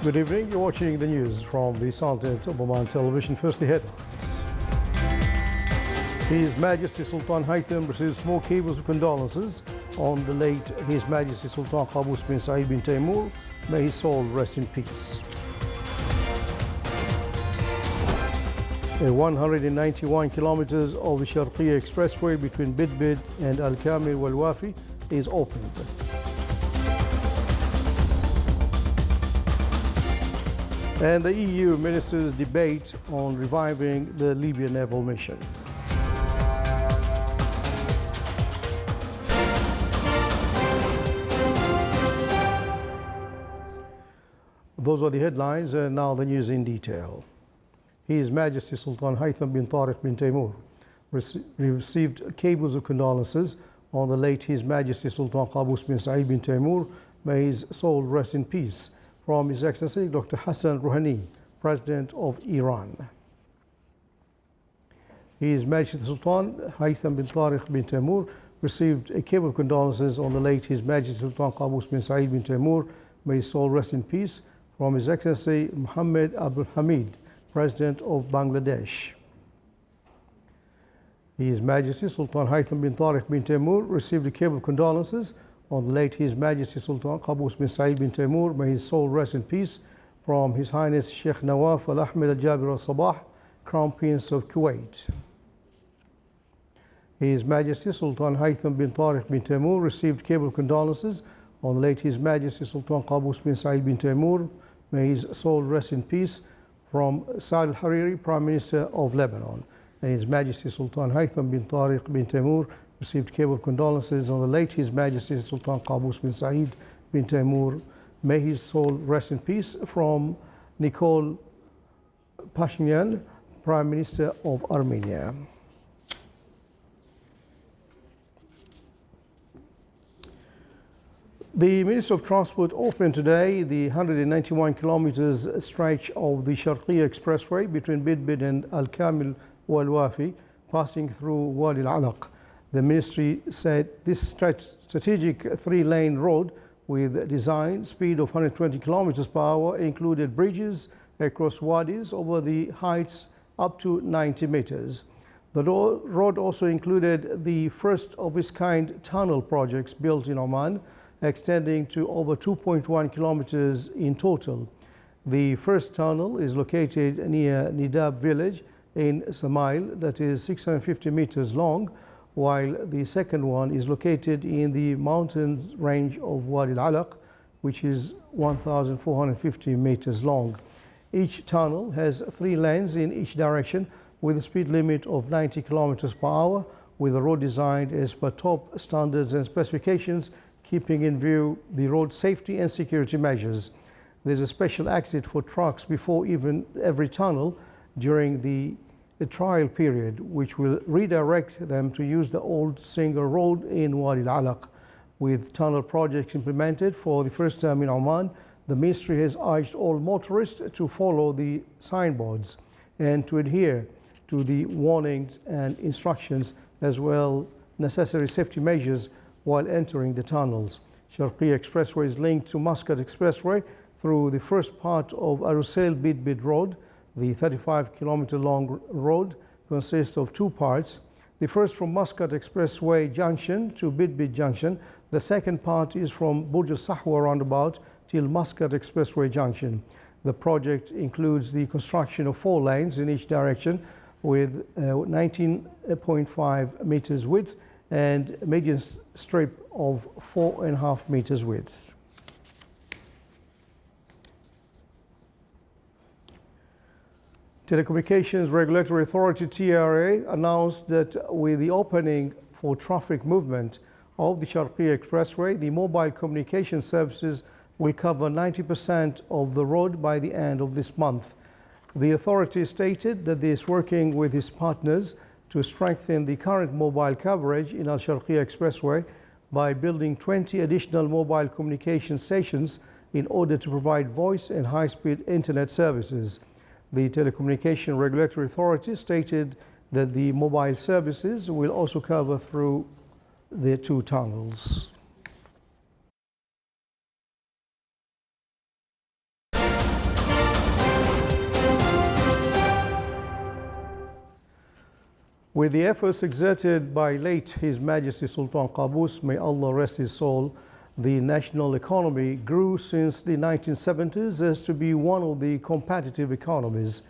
Good evening. You're watching the news from the Sultan of Oman television. First, the headlines. His Majesty Sultan Haytham receives small cables of condolences on the late His Majesty Sultan Qaboos bin Saeed bin Taimur. May his soul rest in peace. A 191 kilometers of the Sharqiya Expressway between Bidbid and Al-Kamil wal Wafi is opened. And the EU ministers debate on reviving the Libyan naval mission. Those are the headlines, and now the news in detail. His Majesty Sultan Haytham bin Tariq bin Taimur received cables of condolences on the late His Majesty Sultan Qaboos bin Saeed bin Taimur. May his soul rest in peace. From His Excellency Dr. Hassan Rouhani, President of Iran. His Majesty Sultan Haytham bin Tariq bin Taimur received a cable of condolences on the late His Majesty Sultan Qaboos bin Saeed bin Taimur. May his soul rest in peace. From His Excellency Mohammed Abdul Hamid, President of Bangladesh. His Majesty Sultan Haytham bin Tariq bin Taimur received a cable of condolences on the late His Majesty Sultan Qaboos bin Saeed bin Taimur. May his soul rest in peace. From His Highness Sheikh Nawaf Al Ahmed Al Jabir Al Sabah, Crown Prince of Kuwait. His Majesty Sultan Haytham bin Tariq bin Taimur received cable of condolences on the late His Majesty Sultan Qaboos bin Saeed bin Taimur. May his soul rest in peace. From Saad Al Hariri, Prime Minister of Lebanon. And His Majesty Sultan Haytham bin Tariq bin Taimur received cable of condolences on the late His Majesty Sultan Qaboos bin Saeed bin Taimur. May his soul rest in peace. From Nikol Pashinyan, Prime Minister of Armenia. The Minister of Transport opened today the 191 kilometers stretch of the Sharqiya Expressway between Bidbid and Al-Kamil wal Wafi, passing through Wadi Al-Alaq. The ministry said this strategic three-lane road with a design speed of 120 kilometers per hour included bridges across wadis over the heights up to 90 meters. The road also included the first of its kind tunnel projects built in Oman, extending to over 2.1 kilometers in total. The first tunnel is located near Nidab village in Samail, that is 650 meters long, while the second one is located in the mountain range of Wadi Al-Alaq, which is 1,450 meters long. Each tunnel has 3 lanes in each direction with a speed limit of 90 kilometers per hour, with the road designed as per top standards and specifications, keeping in view the road safety and security measures. There's a special exit for trucks before every tunnel during the trial period, which will redirect them to use the old single road in Wadi Al-Alaq. With tunnel projects implemented for the first time in Oman, the ministry has urged all motorists to follow the signboards and to adhere to the warnings and instructions, as well necessary safety measures while entering the tunnels. Sharqiya Expressway is linked to Muscat Expressway through the first part of Arusail Bidbid Road. The 35-kilometer long road consists of 2 parts. The first from Muscat Expressway Junction to Bidbid Junction. The second part is from Burj Al Sahwa roundabout till Muscat Expressway Junction. The project includes the construction of 4 lanes in each direction with 19.5 meters width and a median strip of 4.5 meters width. Telecommunications Regulatory Authority TRA announced that with the opening for traffic movement of the Sharqiya Expressway, the mobile communication services will cover 90% of the road by the end of this month. The authority stated that it is working with its partners to strengthen the current mobile coverage in Al-Sharqiya Expressway by building 20 additional mobile communication stations in order to provide voice and high-speed internet services. The Telecommunication Regulatory Authority stated that the mobile services will also cover through the 2 tunnels. With the efforts exerted by late His Majesty Sultan Qaboos, may Allah rest his soul, the national economy grew since the 1970s as to be one of the competitive economies.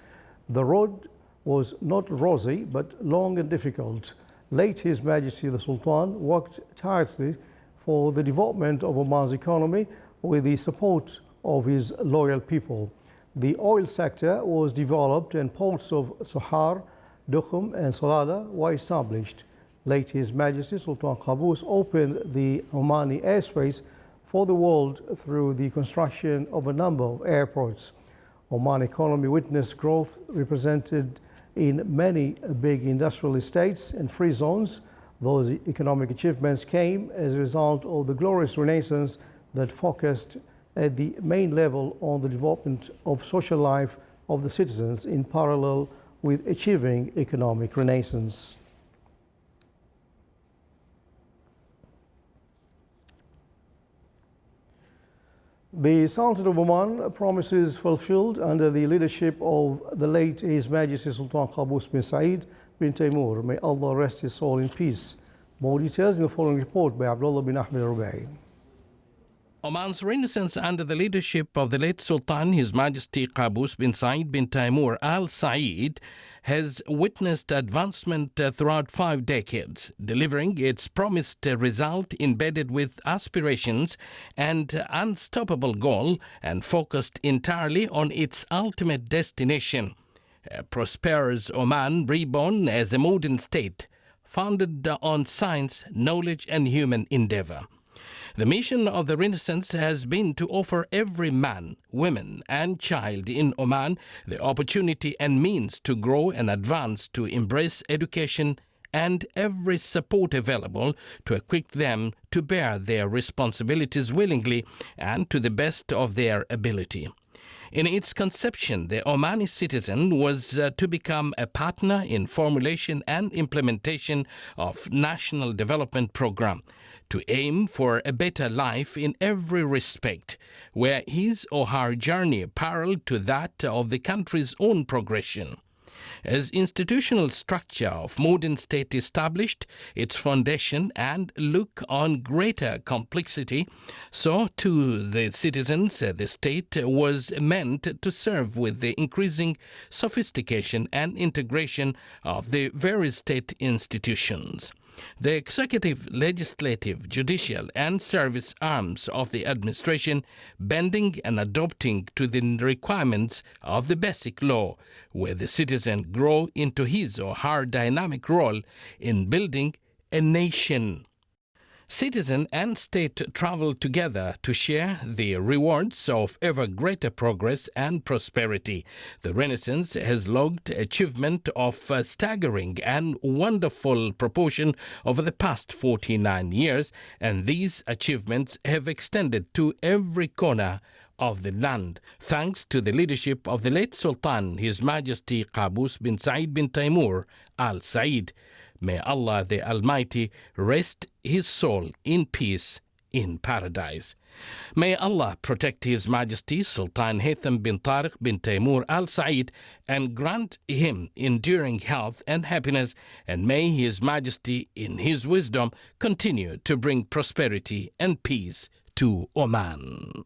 The road was not rosy, but long and difficult. Late His Majesty the Sultan worked tirelessly for the development of Oman's economy with the support of his loyal people. The oil sector was developed and ports of Sohar, Dukhum and Salala were established. Late His Majesty Sultan Qaboos opened the Omani airspace for the world through the construction of a number of airports. Oman economy witnessed growth represented in many big industrial estates and free zones. Those economic achievements came as a result of the glorious renaissance that focused at the main level on the development of social life of the citizens in parallel with achieving economic renaissance. The Sultan of Oman promises fulfilled under the leadership of the late His Majesty Sultan Qaboos bin Said bin Taimur. May Allah rest his soul in peace. More details in the following report by Abdullah bin Ahmed al-Rubai. Oman's renaissance under the leadership of the late Sultan His Majesty Qaboos bin Said bin Taimur Al Said has witnessed advancement throughout 5 decades, delivering its promised result embedded with aspirations and unstoppable goal and focused entirely on its ultimate destination, a prosperous Oman reborn as a modern state, founded on science, knowledge and human endeavor. The mission of the Renaissance has been to offer every man, woman and child in Oman the opportunity and means to grow and advance, to embrace education and every support available to equip them to bear their responsibilities willingly and to the best of their ability. In its conception, the Omani citizen was to become a partner in formulation and implementation of national development program, to aim for a better life in every respect, where his or her journey paralleled to that of the country's own progression. As institutional structure of modern state established its foundation and look on greater complexity, so to the citizens the state was meant to serve with the increasing sophistication and integration of the various state institutions. The executive, legislative, judicial and service arms of the administration bending and adopting to the requirements of the basic law, where the citizen grow into his or her dynamic role in building a nation. Citizen and state travel together to share the rewards of ever greater progress and prosperity. The Renaissance has logged achievement of a staggering and wonderful proportion over the past 49 years, and these achievements have extended to every corner of the land, thanks to the leadership of the late Sultan, His Majesty Qaboos bin Said bin Taimur Al Said. May Allah the Almighty rest his soul in peace in paradise. May Allah protect His Majesty Sultan Haytham bin Tariq bin Taimur Al Said and grant him enduring health and happiness, and may His Majesty in his wisdom continue to bring prosperity and peace to Oman.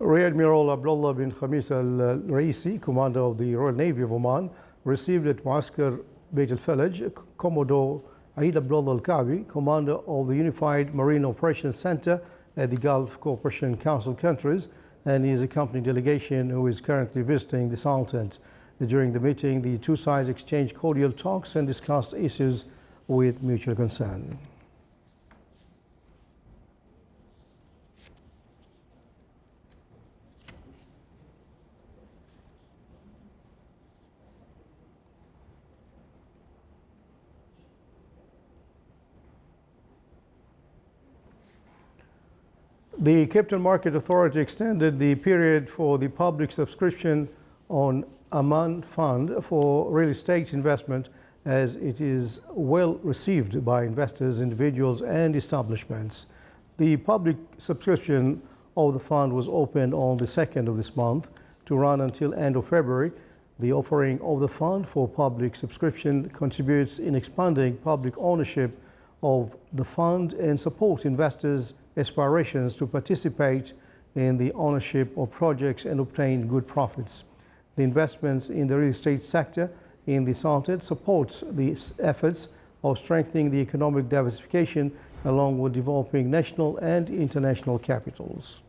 Rear Admiral Abdullah bin Khamis al-Raisi, Commander of the Royal Navy of Oman, received at Muaskar Beit al-Falaj Commodore Eid Abdullah al-Ka'bi, Commander of the Unified Marine Operations Center at the Gulf Cooperation Council countries, and his accompanying delegation who is currently visiting the Sultanate. During the meeting, the two sides exchanged cordial talks and discussed issues with mutual concern. The Capital Market Authority extended the period for the public subscription on Aman Fund for real estate investment, as it is well received by investors, individuals and establishments. The public subscription of the fund was opened on the 2nd of this month to run until end of February. The offering of the fund for public subscription contributes in expanding public ownership of the fund and support investors' aspirations to participate in the ownership of projects and obtain good profits. The investments in the real estate sector in the Sultanate supports the efforts of strengthening the economic diversification along with developing national and international capitals.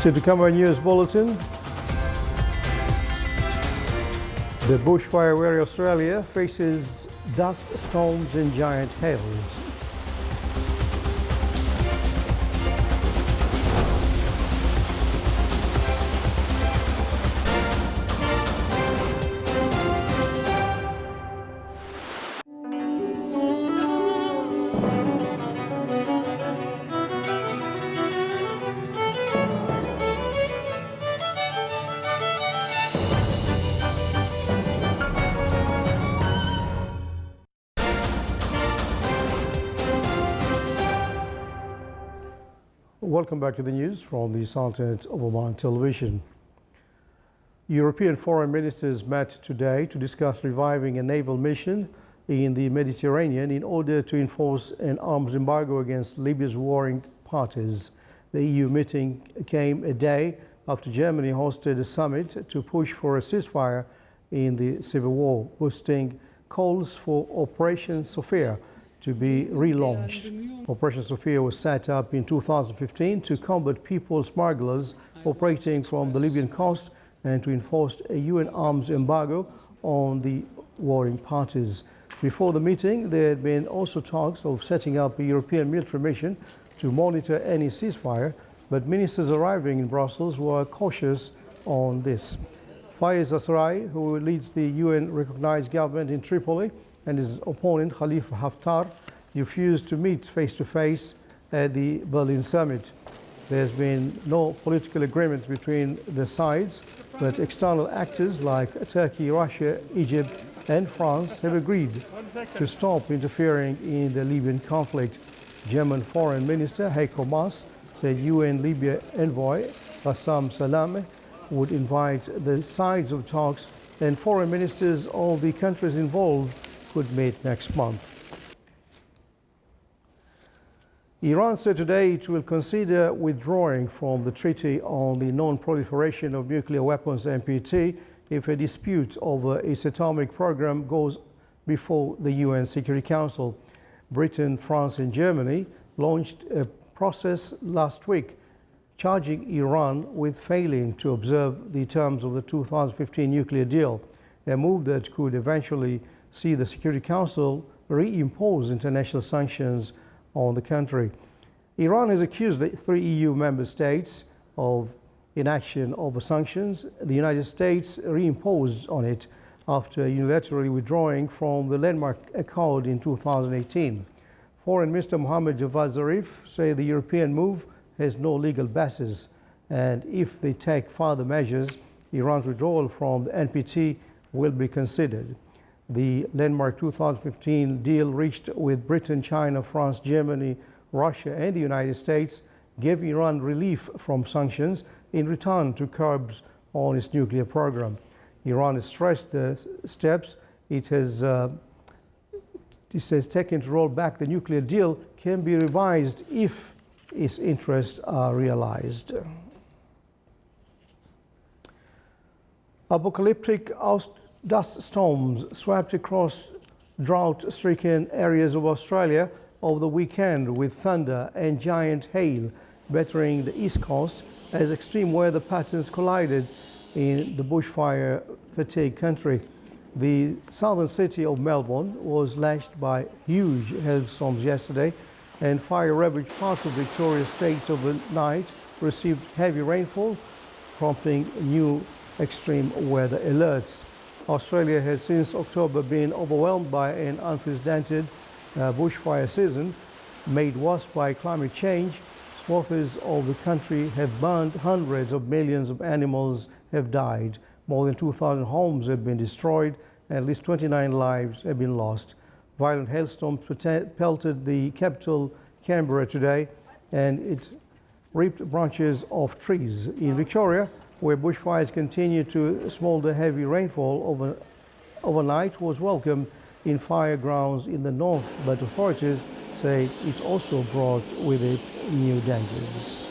To the Camera News Bulletin. The bushfire area Australia faces dust storms and giant hails. Welcome back to the news from the Sultanate of Oman Television. European foreign ministers met today to discuss reviving a naval mission in the Mediterranean in order to enforce an arms embargo against Libya's warring parties. The EU meeting came a day after Germany hosted a summit to push for a ceasefire in the civil war, boosting calls for Operation Sophia to be relaunched. Operation Sophia was set up in 2015 to combat people smugglers operating from the Libyan coast and to enforce a UN arms embargo on the warring parties. Before the meeting, there had been also talks of setting up a European military mission to monitor any ceasefire, but ministers arriving in Brussels were cautious on this. Fayez Sarraj, who leads the UN-recognized government in Tripoli, and his opponent Khalifa Haftar refused to meet face-to-face at the Berlin summit. There's been no political agreement between the sides, but external actors like Turkey, Russia, Egypt and France have agreed to stop interfering in the Libyan conflict. German Foreign Minister Heiko Maas said UN Libya envoy Bassam Salameh would invite the sides of talks, and foreign ministers of the countries involved could meet next month. Iran said today it will consider withdrawing from the Treaty on the Non-Proliferation of Nuclear Weapons NPT if a dispute over its atomic program goes before the UN Security Council. Britain, France and Germany launched a process last week charging Iran with failing to observe the terms of the 2015 nuclear deal, a move that could eventually see the Security Council reimpose international sanctions on the country. Iran has accused the 3 EU member states of inaction over sanctions. The United States reimposed on it after unilaterally withdrawing from the landmark accord in 2018. Foreign Minister Mohammad Javad Zarif said the European move has no legal basis, and if they take further measures, Iran's withdrawal from the NPT will be considered. The landmark 2015 deal reached with Britain, China, France, Germany, Russia and the United States gave Iran relief from sanctions in return to curbs on its nuclear program. Iran has stressed the steps it has taken to roll back the nuclear deal can be revised if its interests are realized. Apocalyptic dust storms swept across drought-stricken areas of Australia over the weekend with thunder and giant hail battering the east coast as extreme weather patterns collided in the bushfire-fatigued country. The southern city of Melbourne was lashed by huge hailstorms yesterday, and fire-ravaged parts of Victoria state overnight received heavy rainfall, prompting new extreme weather alerts. Australia has since October been overwhelmed by an unprecedented bushfire season made worse by climate change. Swaths of the country have burned, hundreds of millions of animals have died, more than 2,000 homes have been destroyed, and at least 29 lives have been lost. Violent hailstorms pelted the capital, Canberra, today, and it reaped branches of trees. In Victoria, where bushfires continue to smolder, heavy rainfall overnight was welcome in fire grounds in the north, but authorities say it also brought with it new dangers.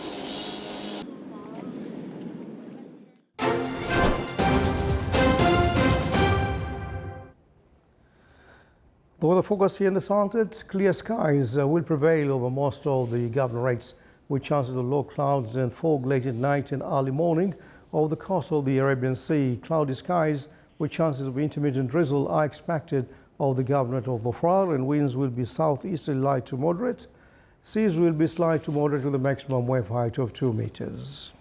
The weather focus here in the Salted, clear skies will prevail over most of the governorates, with chances of low clouds and fog late at night and early morning. Over the coast of the Arabian Sea, cloudy skies with chances of intermittent drizzle are expected over the governorate of Dhofar, and winds will be southeasterly light to moderate. Seas will be slight to moderate with a maximum wave height of 2 meters.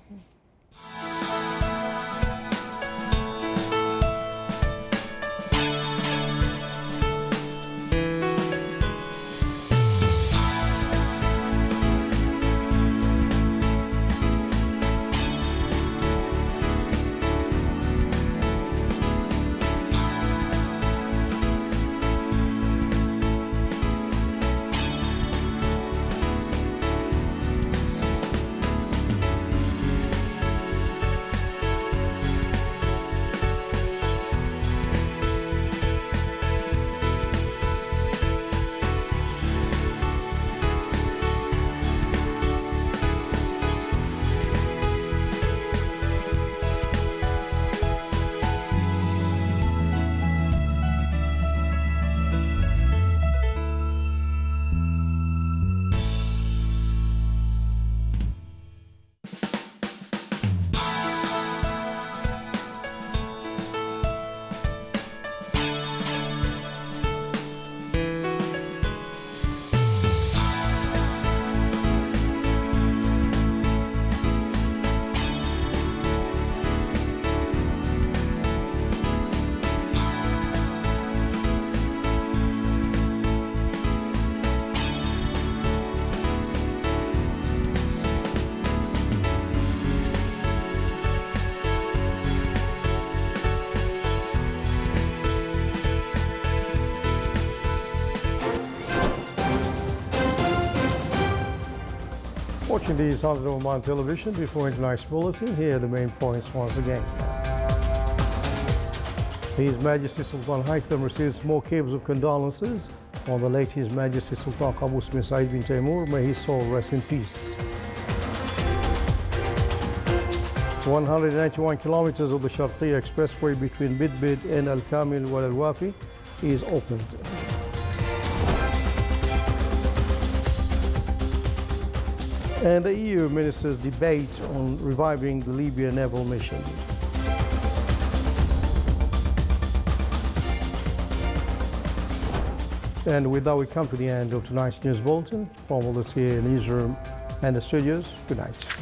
Watching the Salted Oman television before tonight's bulletin, here are the main points once again. His Majesty Sultan Haitham receives more cables of condolences on the late His Majesty Sultan Qaboos bin Said bin Taimur. May his soul rest in peace. 191 kilometers of the Sharqiya Expressway between Bidbid and Al Kamil wal Al Wafi is opened. And the EU ministers debate on reviving the Libya naval mission. And with that, we come to the end of tonight's news bulletin. From all of us here in the newsroom and the studios, good night.